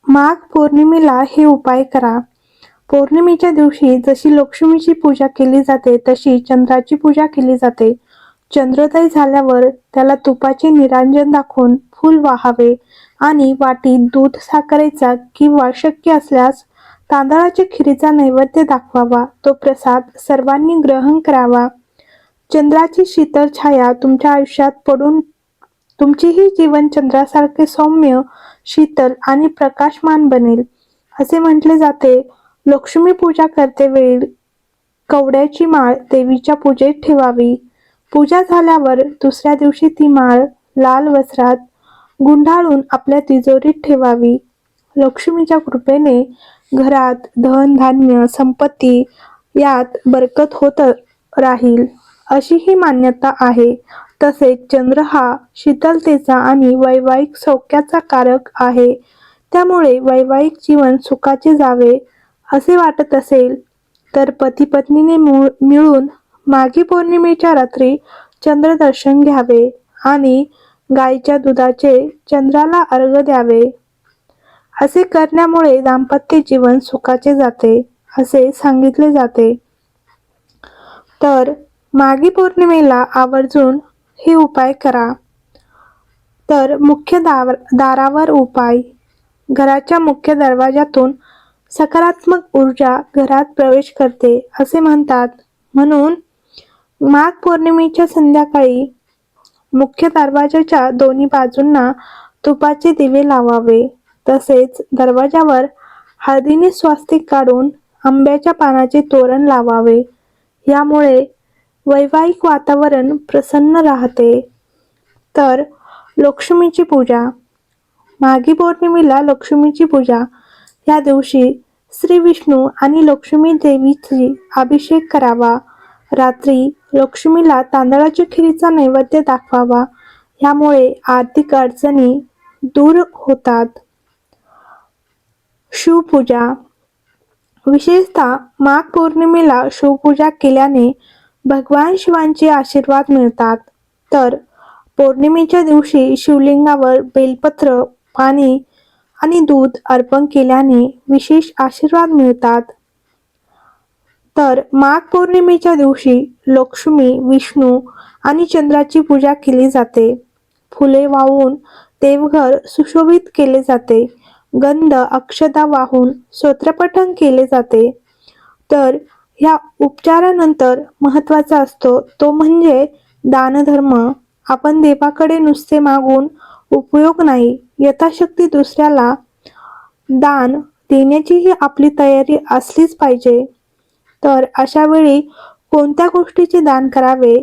माघ पौर्णिमेला हे उपाय करा. पौर्णिमेच्या दिवशी जशी लक्ष्मीची पूजा केली जाते तशी चंद्राची पूजा केली जाते. चंद्रोदय झाल्यावर त्याला तुपाचे निरांजन दाखवून फूल वाहावे आणि वाटीत दूध साखरेचा किंवा शक्य असल्यास तांदळाच्या खिरीचा नैवेद्य दाखवावा. तो प्रसाद सर्वांनी ग्रहण करावा. चंद्राची शीतल छाया तुमच्या आयुष्यात पडून तुमचेही जीवन चंद्रासारखे सौम्य, शीतल आणि प्रकाशमान बनेल. असे म्हटले जाते, लक्ष्मी पूजा करतेवेळी कवड्याची माळ देवीच्या पूजेत ठेवावी. पूजा झाल्यावर दुसऱ्या दिवशी ती माळ लाल वस्त्रात गुंडाळून आपल्या तिजोरीत ठेवावी. लक्ष्मीच्या कृपेने घरात धन, धान्य, संपत्ती यात बरकत होत राहील, अशी ही मान्यता आहे. तसेच चंद्र हा शीतलतेचा आणि वैवाहिक सौख्याचा कारक आहे. त्यामुळे वैवाहिक जीवन सुखाचे जावे असे वाटत असेल तर पती पत्नीने मिळून माघी पौर्णिमेच्या रात्री चंद्रदर्शन घ्यावे आणि गाईच्या दुधाचे चंद्राला अर्घ्य द्यावे. असे करण्यामुळे दाम्पत्य जीवन सुखाचे जाते असे सांगितले जाते. तर माघी पौर्णिमेला आवर्जून हे उपाय करा. तर मुख्य दारावर उपाय. घराच्या मुख्य दरवाजातून सकारात्मक ऊर्जा घरात प्रवेश करते असे म्हणतात. म्हणून माघ पौर्णिमेच्या संध्याकाळी मुख्य दरवाजाच्या दोन्ही बाजूंना तुपाचे दिवे लावावे. तसेच दरवाजावर हळदीने स्वास्तिक काढून आंब्याच्या पानाचे तोरण लावावे. यामुळे वैवाहिक वातावरण प्रसन्न राहते. तर लक्ष्मीची पूजा. माघी पौर्णिमेला लक्ष्मीची पूजा. या दिवशी श्री विष्णू आणि लक्ष्मी देवीची अभिषेक करावा. रात्री लक्ष्मीला तांदळाच्या खिरीचा नैवेद्य दाखवावा. यामुळे आर्थिक अडचणी दूर होतात. शिवपूजा. विशेषतः माघ पौर्णिमेला शिवपूजा केल्याने भगवान शिवांचे आशीर्वाद मिळतात. तर पौर्णिमेच्या दिवशी शिवलिंगावर बेलपत्र, पाणी आणि दूध अर्पण केल्याने विशेष आशीर्वाद मिळतात. तर माघ पौर्णिमेच्या दिवशी लक्ष्मी, विष्णू आणि चंद्राची पूजा केली जाते. फुले वाहून देवघर सुशोभित केले जाते. गंध, अक्षता वाहून स्तोत्रपठण केले जाते. तर ह्या उपचारानंतर महत्त्वाचा असतो तो म्हणजे दानधर्म. आपण देवाकडे नुसते मागून उपयोग नाही, यथाशक्ती दुसऱ्याला दान देण्याचीही आपली तयारी असलीच पाहिजे. तर अशा वेळी कोणत्या गोष्टीचे दान करावे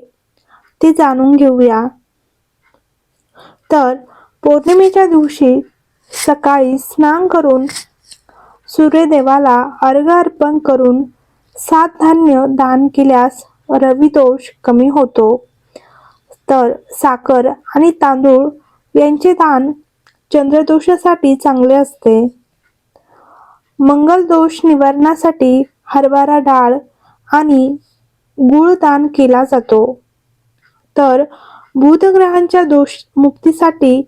ते जाणून घेऊया. तर पौर्णिमेच्या दिवशी सकाळी स्नान करून सूर्यदेवाला अर्घ्य अर्पण करून 7 धान्य दान केल्यास रविदोष कमी होतो. तर साखर आणि तांदूळ यांचे दान चंद्रदोषासाठी चांगले असते. मंगल दोष निवारणासाठी हरभरा डाळ आणि गूळ दान केला जातो. तर बुधग्रहांच्या दोष मुक्तीसाठी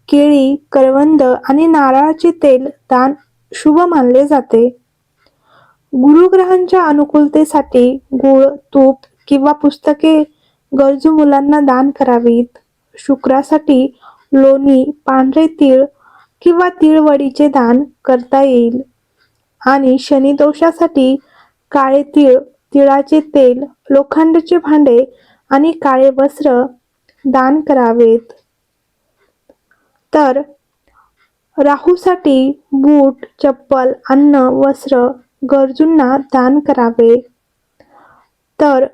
केळी, करवंद आणि नारळाचे तेल दान शुभ मानले जाते. गुरुग्रहांच्या अनुकूलतेसाठी गूळ, तूप किंवा पुस्तके गरजू मुलांना दान करावीत. शुक्रासाठी लोणी, पांढरे तीळ किंवा तीळवडीचे दान करता येईल. आणि शनिदोषासाठी काळे तीळ, तिळाचे तेल, लोखंडाचे भांडे आणि काळे वस्त्र दान करावेत. तर राहूसाठी बूट, चप्पल, अन्न, वस्त्र गरजूंना दान करावे. तर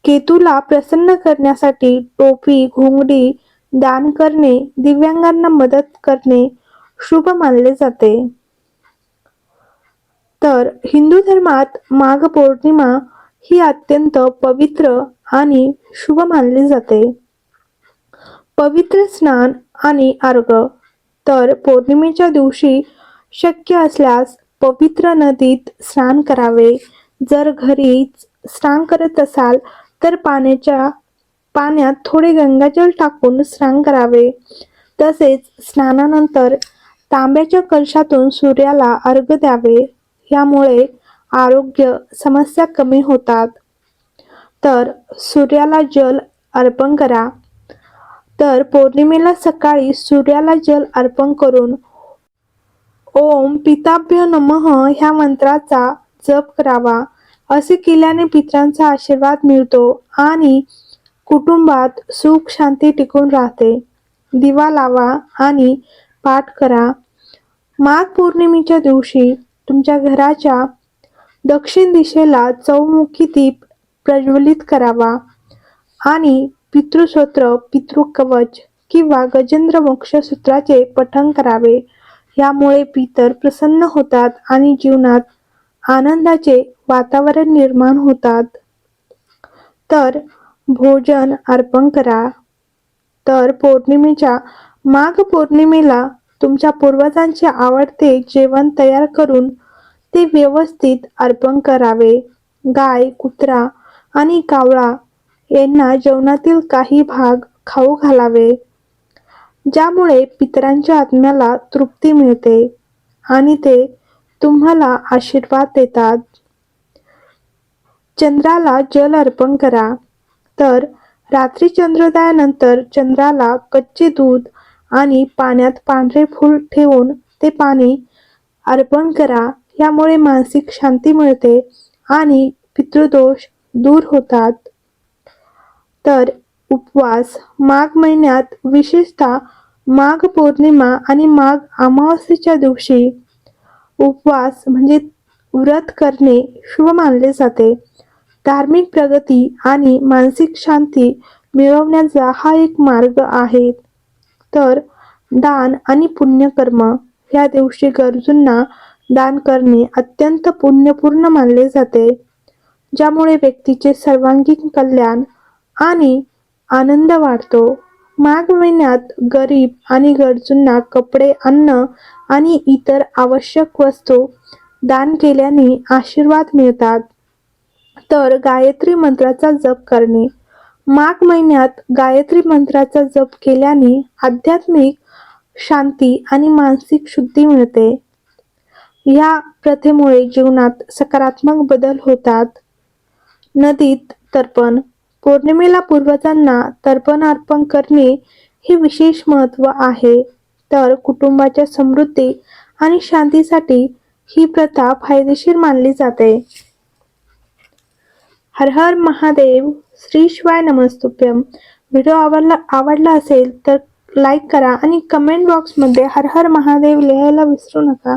केतूला प्रसन्न करण्यासाठी टोपी, घोंगडी दान करणे, दिव्यांगांना मदत करणे शुभ मानले जाते. तर हिंदू धर्मात माघ पौर्णिमा ही अत्यंत पवित्र आणि शुभ मानली जाते. पवित्र स्नान आणि अर्घ्य. तर पौर्णिमेच्या दिवशी शक्य असल्यास पवित्र नदीत स्नान करावे. जर घरीच स्नान करत असाल तर पाण्यात थोडे गंगाजल टाकून स्नान करावे. तसेच स्नानानंतर तांब्याच्या कलशातून सूर्याला अर्घ्य द्यावे. यामुळे आरोग्य समस्या कमी होतात. तर सूर्याला जल अर्पण करा. तर पौर्णिमेला सकाळी सूर्याला जल अर्पण करून ओम पिताभ्य नमः ह्या मंत्राचा जप करावा. असे केल्याने पितरांचा आशीर्वाद मिळतो आणि कुटुंबात सुख शांती टिकून राहते. दिवा लावा आणि पाठ करा. माघ पौर्णिमेच्या दिवशी तुमच्या घराच्या दक्षिण दिशेला चौमुखी दीप प्रज्वलित करावा आणि पितृस्तोत्र, पितृकवच किंवा गजेंद्र मोक्ष सूत्राचे पठण करावे. यामुळे पितर प्रसन्न होतात आणि जीवनात आनंदाचे वातावरण निर्माण होतात. तर भोजन अर्पण करा. तर माघ पौर्णिमेला तुमच्या पूर्वजांचे आवडते जेवण तयार करून ते व्यवस्थित अर्पण करावे. गाय, कुत्रा आणि कावळा यांना जेवणातील काही भाग खाऊ घालावे, ज्यामुळे पितरांच्या आत्म्याला तृप्ती मिळते आणि ते तुम्हाला आशीर्वाद देतात. चंद्राला जल अर्पण करा. तर रात्री चंद्रोदयानंतर चंद्राला कच्चे दूध आणि पाण्यात पांढरे फूल ठेवून ते पाणी अर्पण करा. यामुळे मानसिक शांती मिळते आणि पितृदोष दूर होतात. तर उपवास माघ महिन्यात विशेषतः माघ पौर्णिमा आणि माघ अमावस्येच्या दिवशी उपवास म्हणजे व्रत करणे शुभ मानले जाते. धार्मिक प्रगती आणि मानसिक शांती मिळवण्याचा हा एक मार्ग आहे. तर दान आणि पुण्यकर्म या दिवशी गरजूंना दान करणे अत्यंत पुण्यपूर्ण मानले जाते, ज्यामुळे व्यक्तीचे सर्वांगीण कल्याण आणि आनंद वाढतो. माघ महिन्यात गरीब आणि गरजूंना कपडे, अन्न आणि इतर आवश्यक वस्तू दान केल्याने आशीर्वाद मिळतात. तर गायत्री मंत्राचा जप करणे. माघ महिन्यात गायत्री मंत्राचा जप केल्याने आध्यात्मिक शांती आणि मानसिक शुद्धी मिळते. या प्रथेमुळे जीवनात सकारात्मक बदल होतात. नदीत तर्पण. पौर्णिमेला पूर्वजांना तर्पण अर्पण करणे हे विशेष महत्त्व आहे. तर कुटुंबाच्या समृद्धी आणि शांतीसाठी ही प्रथा फायदेशीर मानली जाते. हर हर महादेव. श्री शिवाय नमस्तुभ्यम. व्हिडिओ आवडला असेल तर लाईक करा आणि कमेंट बॉक्समध्ये हर हर महादेव लिहायला विसरू नका.